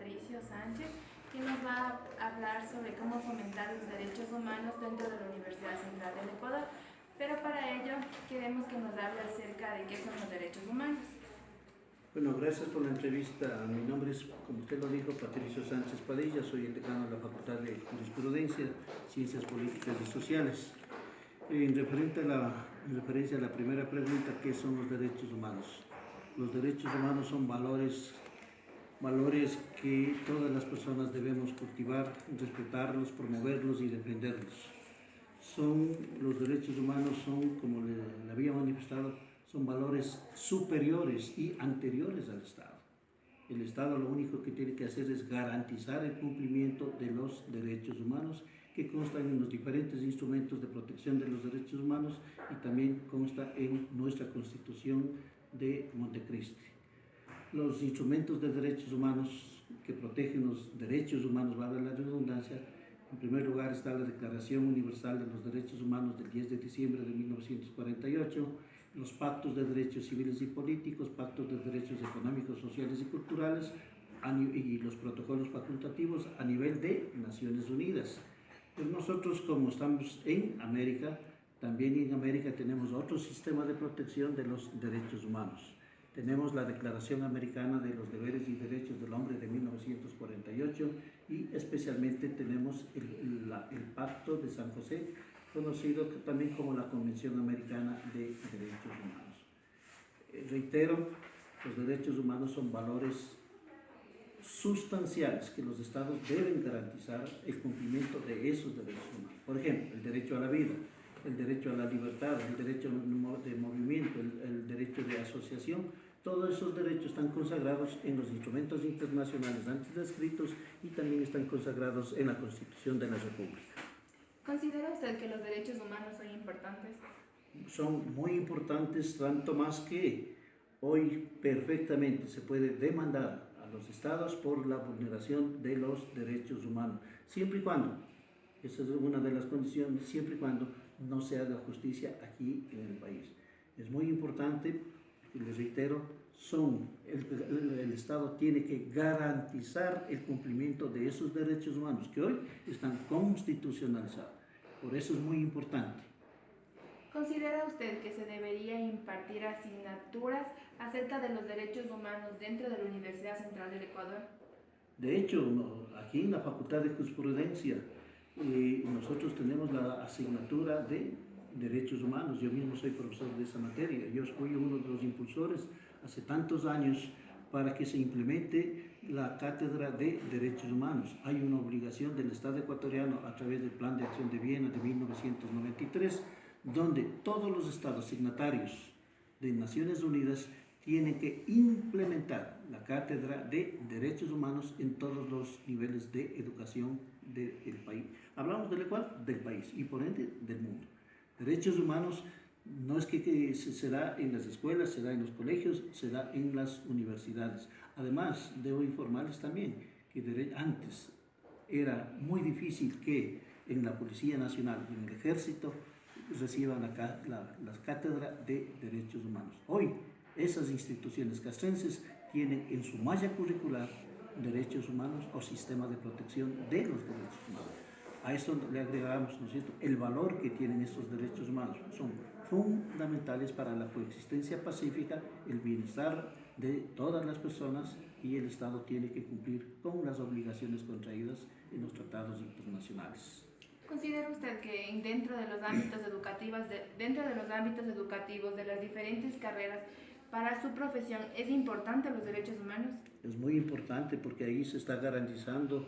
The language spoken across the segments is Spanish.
Patricio Sánchez, quien nos va a hablar sobre cómo fomentar los derechos humanos dentro de la Universidad Central del Ecuador. Pero para ello queremos que nos hable acerca de qué son los derechos humanos. Bueno, gracias por la entrevista. Mi nombre es, como usted lo dijo, Patricio Sánchez Padilla, soy el decano de la Facultad de Jurisprudencia, Ciencias Políticas y Sociales. En referencia a la primera pregunta, ¿qué son los derechos humanos? Los derechos humanos son valores que todas las personas debemos cultivar, respetarlos, promoverlos y defenderlos. Los derechos humanos son, como le había manifestado, son valores superiores y anteriores al Estado. El Estado lo único que tiene que hacer es garantizar el cumplimiento de los derechos humanos, que constan en los diferentes instrumentos de protección de los derechos humanos y también consta en nuestra Constitución de Montecristi. Los instrumentos de derechos humanos que protegen los derechos humanos, valga la redundancia, en primer lugar está la Declaración Universal de los Derechos Humanos del 10 de diciembre de 1948, los pactos de derechos civiles y políticos, pactos de derechos económicos, sociales y culturales y los protocolos facultativos a nivel de Naciones Unidas. Pues nosotros, como estamos en América, también en América tenemos otro sistema de protección de los derechos humanos. Tenemos la Declaración Americana de los Deberes y Derechos del Hombre de 1948 y especialmente tenemos el Pacto de San José, conocido también como la Convención Americana de Derechos Humanos. Reitero, los derechos humanos son valores sustanciales que los estados deben garantizar el cumplimiento de esos derechos humanos. Por ejemplo, el derecho a la vida, el derecho a la libertad, el derecho de movimiento, el derecho de asociación. Todos esos derechos están consagrados en los instrumentos internacionales antes descritos y también están consagrados en la Constitución de la República. ¿Considera usted que los derechos humanos son importantes? Son muy importantes, tanto más que hoy perfectamente se puede demandar a los estados por la vulneración de los derechos humanos, siempre y cuando, esa es una de las condiciones, siempre y cuando no se haga justicia aquí en el país. Es muy importante, y les reitero, el Estado tiene que garantizar el cumplimiento de esos derechos humanos que hoy están constitucionalizados. Por eso es muy importante. ¿Considera usted que se debería impartir asignaturas acerca de los derechos humanos dentro de la Universidad Central del Ecuador? De hecho, aquí en la Facultad de Jurisprudencia, nosotros tenemos la asignatura de Derechos Humanos. Yo mismo soy profesor de esa materia. Yo fui uno de los impulsores hace tantos años para que se implemente la cátedra de Derechos Humanos. Hay una obligación del Estado ecuatoriano a través del Plan de Acción de Viena de 1993, donde todos los estados signatarios de Naciones Unidas tienen que implementar la cátedra de Derechos Humanos en todos los niveles de educación del país. Hablamos del Ecuador, del país y por ende del mundo. Derechos humanos no es que se da en las escuelas, se da en los colegios, se da en las universidades. Además, debo informarles también que antes era muy difícil que en la Policía Nacional y en el Ejército reciban las cátedras de Derechos Humanos. Hoy, esas instituciones castrenses tienen en su malla curricular derechos humanos o sistema de protección de los derechos humanos. A esto le agregamos, ¿no es cierto?, el valor que tienen estos derechos humanos. Son fundamentales para la coexistencia pacífica, el bienestar de todas las personas, y el Estado tiene que cumplir con las obligaciones contraídas en los tratados internacionales. ¿Considera usted que dentro de los ámbitos educativos de las diferentes carreras para su profesión es importante los derechos humanos? Es muy importante porque ahí se está garantizando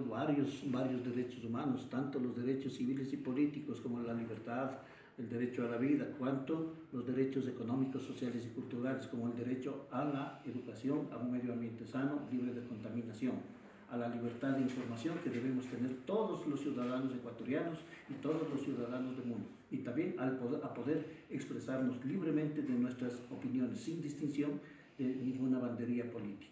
varios derechos humanos, tanto los derechos civiles y políticos como la libertad, el derecho a la vida, cuanto los derechos económicos, sociales y culturales, como el derecho a la educación, a un medio ambiente sano, libre de contaminación, a la libertad de información que debemos tener todos los ciudadanos ecuatorianos y todos los ciudadanos del mundo, y también a poder expresarnos libremente de nuestras opiniones sin distinción de ninguna bandería política.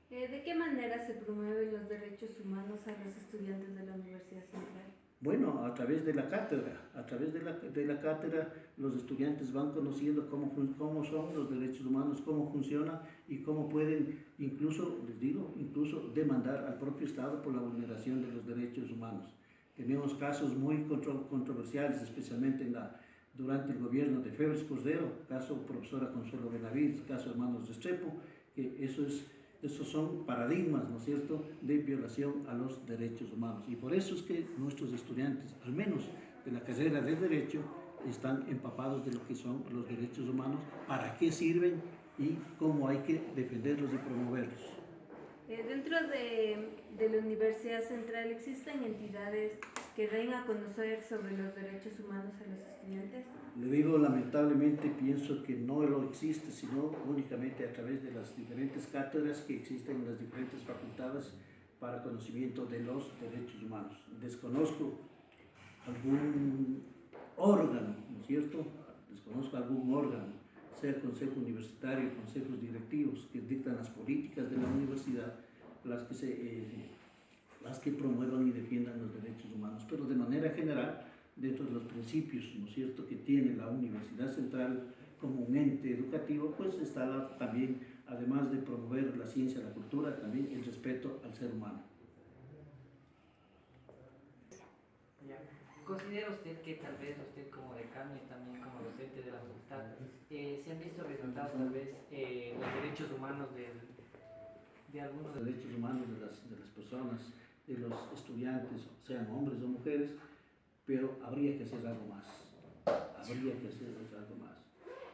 ¿De qué manera se promueven los derechos humanos a los estudiantes de la Universidad Central? Bueno, a través de la cátedra, a través de la cátedra los estudiantes van conociendo cómo son los derechos humanos, cómo funcionan y cómo pueden incluso, les digo, incluso demandar al propio Estado por la vulneración de los derechos humanos. Tenemos casos muy controversiales, especialmente durante el gobierno de Febres Cordero, caso profesora Consuelo Benavides, caso hermanos Restrepo, que esos son paradigmas, ¿no es cierto?, de violación a los derechos humanos. Y por eso es que nuestros estudiantes, al menos de la carrera de Derecho, están empapados de lo que son los derechos humanos, para qué sirven y cómo hay que defenderlos y promoverlos. Dentro de la Universidad Central, ¿existen entidades que den a conocer sobre los derechos humanos a los estudiantes? Le digo, lamentablemente pienso que no lo existe, sino únicamente a través de las diferentes cátedras que existen en las diferentes facultades para conocimiento de los derechos humanos. Desconozco algún órgano, ¿no es cierto? Desconozco algún órgano, sea el consejo universitario, consejos directivos, que dictan las políticas de la universidad, las que promuevan y defiendan los derechos humanos, pero de manera general, dentro de los principios, ¿no es cierto?, que tiene la Universidad Central como un ente educativo, pues está también, además de promover la ciencia, la cultura, también el respeto al ser humano. ¿Considera usted que tal vez usted como decano y también como docente de la facultad se han visto violentados tal vez los derechos humanos de algunos Los derechos humanos de las personas, de los estudiantes, sean hombres o mujeres, pero habría que hacer algo más,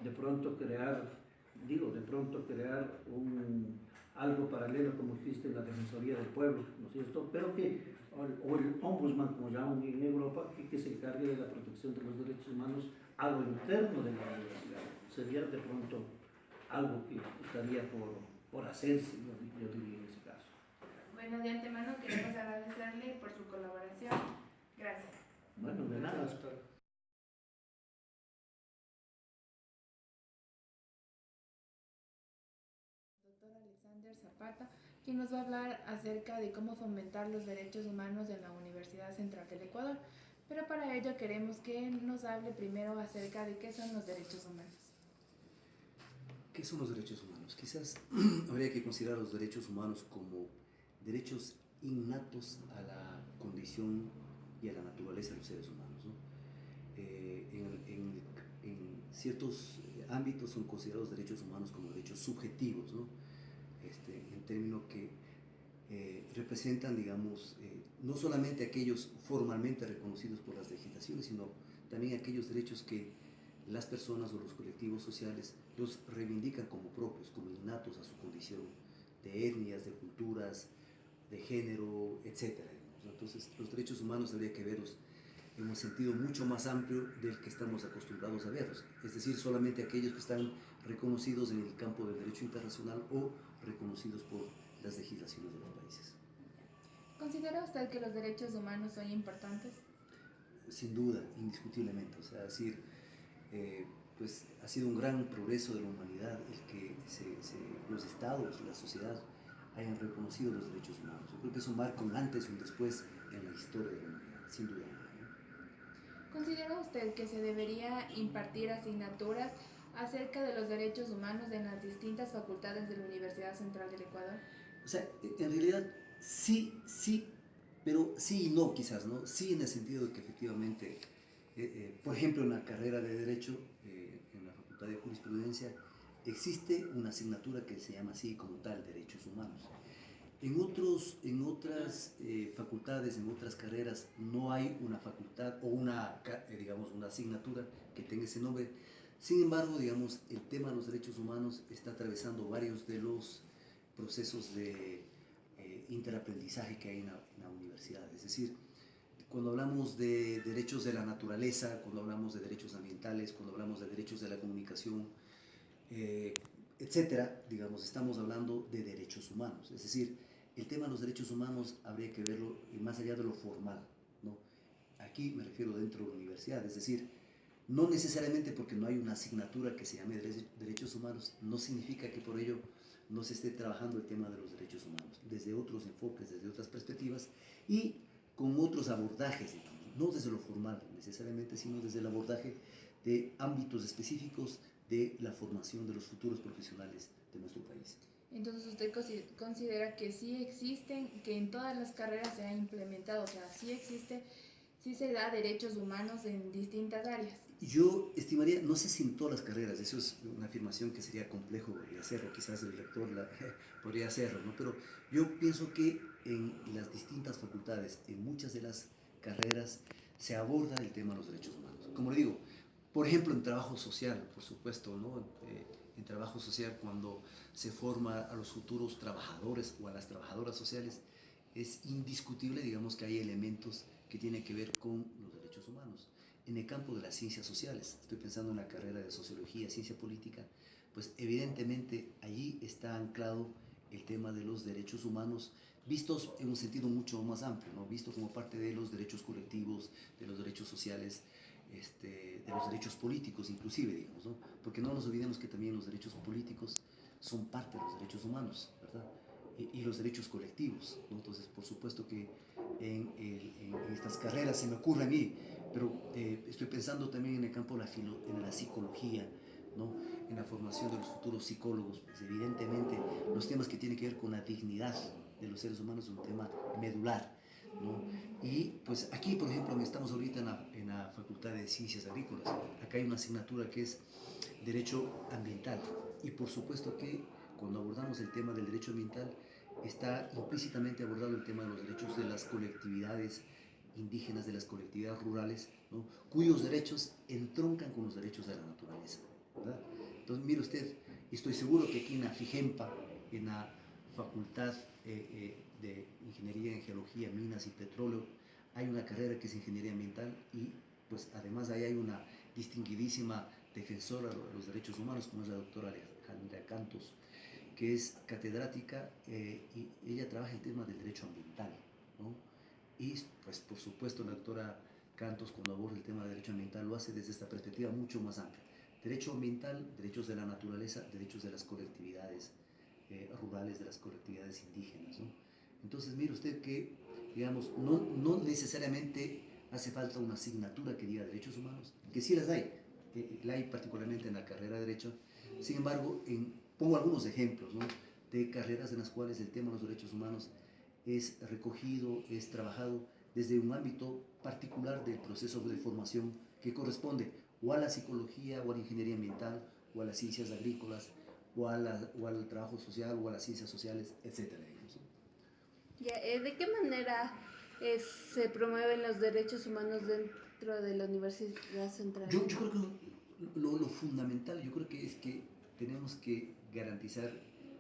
De pronto crear algo paralelo como existe en la Defensoría del Pueblo, ¿no es cierto? Pero o el Ombudsman, como llaman en Europa, que se encargue de la protección de los derechos humanos a lo interno de la universidad. Sería de pronto algo que estaría por hacerse, yo diría en ese caso. Bueno, de antemano queremos agradecerle por su colaboración. Gracias. Bueno, de nada. Doctor Alexander Zapata, quien nos va a hablar acerca de cómo fomentar los derechos humanos en la Universidad Central del Ecuador. Pero para ello queremos que nos hable primero acerca de qué son los derechos humanos. ¿Qué son los derechos humanos? Quizás habría que considerar los derechos humanos como derechos innatos a la condición y a la naturaleza de los seres humanos, ¿no? En ciertos ámbitos son considerados derechos humanos como derechos subjetivos, ¿no? En términos que representan, digamos, no solamente aquellos formalmente reconocidos por las legislaciones, sino también aquellos derechos que las personas o los colectivos sociales los reivindican como propios, como innatos a su condición de etnias, de culturas, de género, etc. Entonces, los derechos humanos habría que verlos en un sentido mucho más amplio del que estamos acostumbrados a verlos, es decir, solamente aquellos que están reconocidos en el campo del derecho internacional o reconocidos por las legislaciones de los países. ¿Considera usted que los derechos humanos son importantes? Sin duda, indiscutiblemente, o sea, decir, pues ha sido un gran progreso de la humanidad el que los estados, la sociedad hayan reconocido los derechos humanos. Yo creo que eso marca un antes y un después en la historia de la humanidad, sin duda. ¿Considera usted que se debería impartir asignaturas acerca de los derechos humanos en las distintas facultades de la Universidad Central del Ecuador? O sea, en realidad sí, pero sí y no quizás, ¿no? Sí en el sentido de que efectivamente, por ejemplo, en la carrera de Derecho, en la Facultad de Jurisprudencia, existe una asignatura que se llama así como tal, Derechos Humanos. En otras facultades, en otras carreras, no hay una facultad o digamos, una asignatura que tenga ese nombre. Sin embargo, digamos, el tema de los derechos humanos está atravesando varios de los procesos de interaprendizaje que hay en la universidad. Es decir, cuando hablamos de derechos de la naturaleza, cuando hablamos de derechos ambientales, cuando hablamos de derechos de la comunicación, etcétera, digamos, estamos hablando de derechos humanos. Es decir, el tema de los derechos humanos habría que verlo más allá de lo formal, ¿no? Aquí me refiero dentro de la universidad, es decir, no necesariamente porque no hay una asignatura que se llame derechos humanos, no significa que por ello no se esté trabajando el tema de los derechos humanos, desde otros enfoques, desde otras perspectivas y con otros abordajes, digamos. no desde lo formal necesariamente, sino desde el abordaje de ámbitos específicos de la formación de los futuros profesionales de nuestro país. Entonces usted considera que sí existen, que en todas las carreras se ha implementado, o sea, sí existe, sí se da derechos humanos en distintas áreas. Yo estimaría, no sé si en todas las carreras, eso es una afirmación que sería complejo de hacerlo, quizás el rector podría hacerlo, ¿no? Pero yo pienso que en las distintas facultades, en muchas de las carreras, se aborda el tema de los derechos humanos. Como le digo, por ejemplo, en trabajo social, por supuesto, ¿no? En trabajo social, cuando se forma a los futuros trabajadores o a las trabajadoras sociales, es indiscutible, digamos, que hay elementos que tienen que ver con los derechos humanos. En el campo de las ciencias sociales, estoy pensando en la carrera de sociología, ciencia política, pues evidentemente allí está anclado el tema de los derechos humanos, vistos en un sentido mucho más amplio, ¿no? Vistos como parte de los derechos colectivos, de los derechos sociales, de los derechos políticos inclusive, digamos, ¿no? Porque no nos olvidemos que también los derechos políticos son parte de los derechos humanos, ¿verdad? Y los derechos colectivos, ¿no? Entonces, por supuesto que en estas carreras se me ocurre a mí, pero estoy pensando también en el campo de en la psicología, ¿no? En la formación de los futuros psicólogos, pues evidentemente los temas que tienen que ver con la dignidad de los seres humanos es un tema medular, ¿no? Y pues aquí, por ejemplo, estamos ahorita en la Facultad de Ciencias Agrícolas, acá hay una asignatura que es Derecho Ambiental, y por supuesto que cuando abordamos el tema del derecho ambiental está implícitamente abordado el tema de los derechos de las colectividades indígenas, de las colectividades rurales, ¿no? Cuyos derechos entroncan con los derechos de la naturaleza, ¿verdad? Entonces, mire usted, estoy seguro que aquí en la FIGEMPA, en la Facultad de Ingeniería en Geología, Minas y Petróleo, hay una carrera que es Ingeniería Ambiental y pues además ahí hay una distinguidísima defensora de los derechos humanos, como es la doctora Alejandra Cantos, que es catedrática y ella trabaja el tema del derecho ambiental, ¿no? Y pues por supuesto la doctora Cantos, cuando aborda el tema del derecho ambiental, lo hace desde esta perspectiva mucho más amplia. Derecho ambiental, derechos de la naturaleza, derechos de las colectividades rurales, de las colectividades indígenas, ¿no? Entonces mire usted que, digamos, no necesariamente hace falta una asignatura que diga derechos humanos, que sí las hay, la hay particularmente en la carrera de Derecho. Sin embargo, pongo algunos ejemplos, ¿no? De carreras en las cuales el tema de los derechos humanos es recogido, es trabajado desde un ámbito particular del proceso de formación que corresponde o a la psicología o a la ingeniería ambiental o a las ciencias agrícolas o al trabajo social o a las ciencias sociales, etcétera. Ya, ¿de qué manera se promueven los derechos humanos dentro de la Universidad Central? Yo creo que lo fundamental, yo creo que es que tenemos que garantizar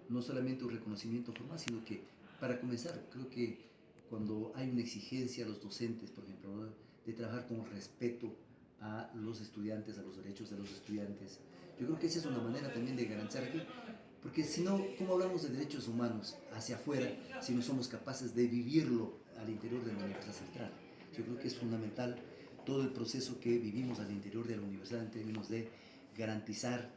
no solamente un reconocimiento formal, sino que para comenzar, creo que cuando hay una exigencia a los docentes, por ejemplo, ¿no? De trabajar con respeto a los estudiantes, a los derechos de los estudiantes, yo creo que esa es una manera también de garantizar aquí, porque si no, ¿cómo hablamos de derechos humanos hacia afuera si no somos capaces de vivirlo al interior de la Universidad Central? Yo creo que es fundamental todo el proceso que vivimos al interior de la universidad en términos de garantizar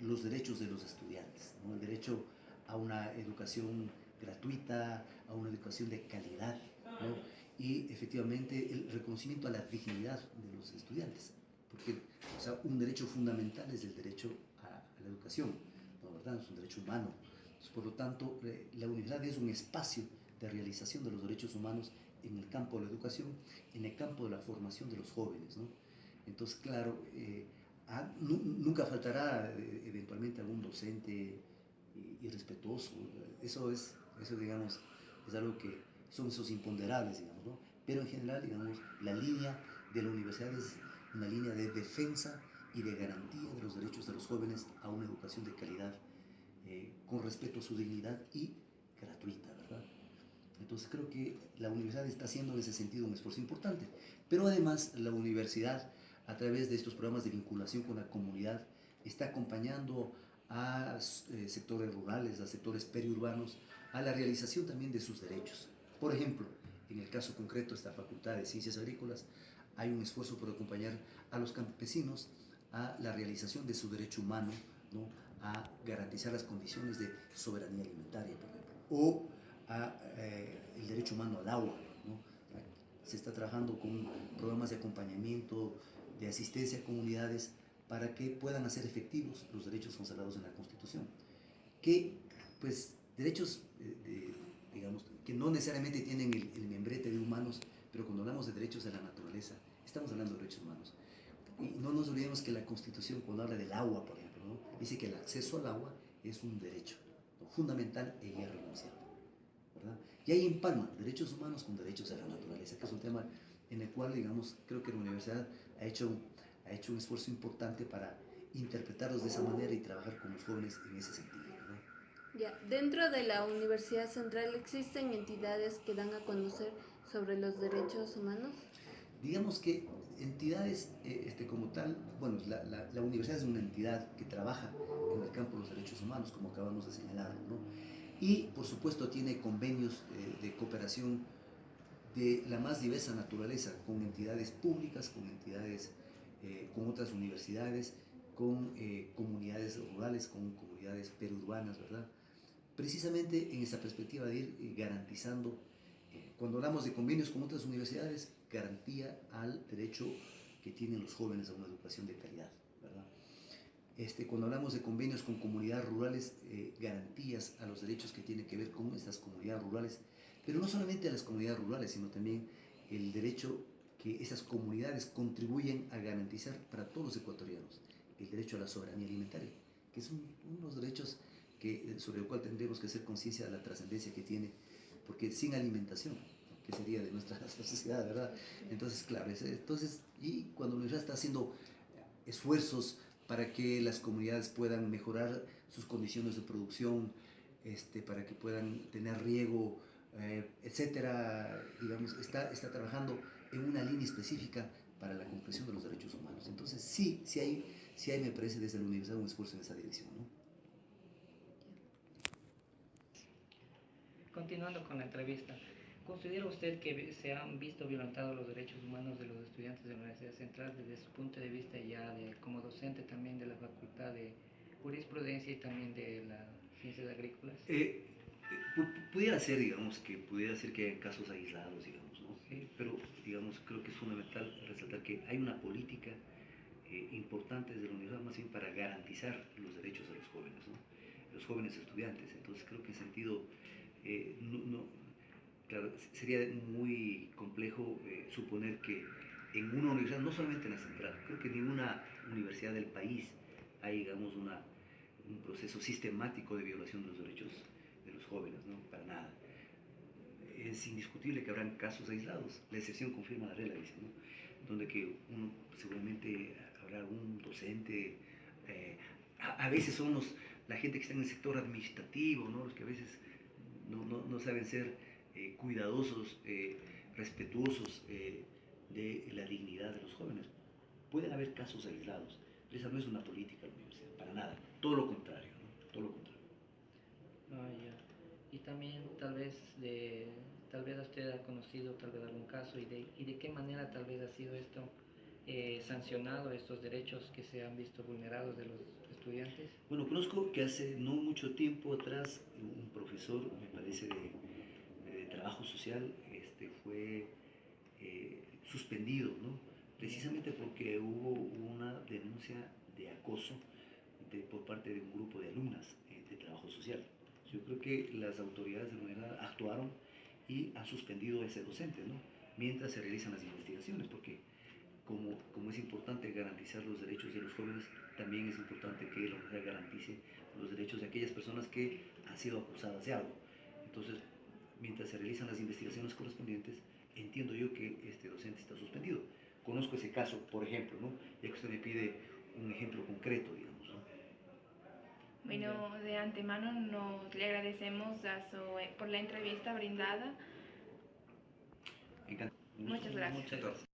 los derechos de los estudiantes, ¿no? El derecho a una educación gratuita, a una educación de calidad, ¿no? Y efectivamente el reconocimiento a la dignidad de los estudiantes, porque o sea, un derecho fundamental es el derecho a la educación, ¿no? ¿Verdad? Es un derecho humano. Por lo tanto, la universidad es un espacio de realización de los derechos humanos en el campo de la educación, en el campo de la formación de los jóvenes, ¿no? Entonces, claro, nunca faltará eventualmente algún docente irrespetuoso. Eso, digamos, es algo que son esos imponderables, digamos, ¿no? Pero en general, digamos, la línea de la universidad es una línea de defensa y de garantía de los derechos de los jóvenes a una educación de calidad, con respeto a su dignidad y gratuita, ¿verdad? Entonces creo que la universidad está haciendo en ese sentido un esfuerzo importante, pero además la universidad a través de estos programas de vinculación con la comunidad está acompañando a sectores rurales, a sectores periurbanos, a la realización también de sus derechos. Por ejemplo, en el caso concreto de esta Facultad de Ciencias Agrícolas, hay un esfuerzo por acompañar a los campesinos a la realización de su derecho humano, ¿no? A garantizar las condiciones de soberanía alimentaria, por ejemplo, o el derecho humano al agua, ¿no? se está trabajando con programas de acompañamiento, de asistencia a comunidades para que puedan hacer efectivos los derechos consagrados en la Constitución. Que, pues, derechos, digamos, que no necesariamente tienen el membrete de humanos, pero cuando hablamos de derechos de la naturaleza, estamos hablando de derechos humanos. Y no nos olvidemos que la Constitución, cuando habla del agua, por ejemplo, ¿no?, dice que el acceso al agua es un derecho, ¿no?, fundamental e irrenunciable, ¿verdad? Y ahí empalma derechos humanos con derechos de la naturaleza, que es un tema en el cual, digamos, creo que la universidad ha hecho un esfuerzo importante para interpretarlos de esa manera y trabajar con los jóvenes en ese sentido, ¿verdad? Ya, dentro de la Universidad Central existen entidades que dan a conocer sobre los derechos humanos. Digamos que entidades como tal, bueno, la universidad es una entidad que trabaja en el campo de los derechos humanos, como acabamos de señalar, ¿no? Y por supuesto tiene convenios de cooperación de la más diversa naturaleza con entidades públicas, con entidades, con otras universidades, con comunidades rurales, con comunidades perurbanas, ¿verdad? Precisamente en esa perspectiva de ir garantizando, cuando hablamos de convenios con otras universidades, garantía al derecho que tienen los jóvenes a una educación de calidad, ¿verdad? Cuando hablamos de convenios con comunidades rurales, garantías a los derechos que tienen que ver con estas comunidades rurales, pero no solamente a las comunidades rurales, sino también el derecho que esas comunidades contribuyen a garantizar para todos los ecuatorianos, el derecho a la soberanía alimentaria, que es uno de los derechos sobre el cual tendremos que hacer conciencia de la trascendencia que tiene, porque sin alimentación, ¿qué sería de nuestra sociedad, verdad? Entonces, claro, y cuando la universidad está haciendo esfuerzos para que las comunidades puedan mejorar sus condiciones de producción, para que puedan tener riego, etcétera, digamos, está trabajando en una línea específica para la comprensión de los derechos humanos. Entonces, sí hay, me parece, desde la universidad un esfuerzo en esa dirección, ¿no? Continuando con la entrevista, ¿considera usted que se han visto violentados los derechos humanos de los estudiantes de la Universidad Central desde su punto de vista ya como docente también de la Facultad de Jurisprudencia y también de las Ciencias Agrícolas? Pudiera ser, digamos, pudiera ser que hay casos aislados, digamos, ¿no? Sí. Pero, digamos, creo que es fundamental resaltar que hay una política importante desde la universidad, más bien para garantizar los derechos de los jóvenes, ¿no?, los jóvenes estudiantes. Entonces, creo que en sentido, claro, sería muy complejo suponer que en una universidad, no solamente en la Central, creo que en ninguna universidad del país hay, digamos, un proceso sistemático de violación de los derechos de los jóvenes, ¿no? Para nada. Es indiscutible que habrán casos aislados, la excepción confirma la regla, dice, ¿no? Donde que uno seguramente habrá algún docente, a veces son la gente que está en el sector administrativo, ¿no?, los que a veces no saben ser cuidadosos, respetuosos de la dignidad de los jóvenes. Pueden haber casos aislados, pero esa no es una política de la universidad, para nada, todo lo contrario, ¿no? Todo lo contrario. Ah, ya. Y también tal vez usted ha conocido tal vez algún caso y de qué manera tal vez ha sido esto sancionado, estos derechos que se han visto vulnerados de los estudiantes. Bueno, conozco que hace no mucho tiempo atrás un profesor, me parece, de trabajo social, fue suspendido, ¿no?, precisamente porque hubo una denuncia de acoso por parte de un grupo de alumnas de trabajo social. Yo creo que las autoridades de la universidad actuaron y han suspendido a ese docente, ¿no?, mientras se realizan las investigaciones, porque como es importante garantizar los derechos de los jóvenes, también es importante que la universidad garantice los derechos de aquellas personas que han sido acusadas de algo. Entonces, mientras se realizan las investigaciones correspondientes, entiendo yo que este docente está suspendido. Conozco ese caso, por ejemplo, ¿no?, ya que usted me pide un ejemplo concreto, digamos, ¿no? Bueno, de antemano le agradecemos por la entrevista brindada. Encantado. Muchas gracias. Muchas gracias.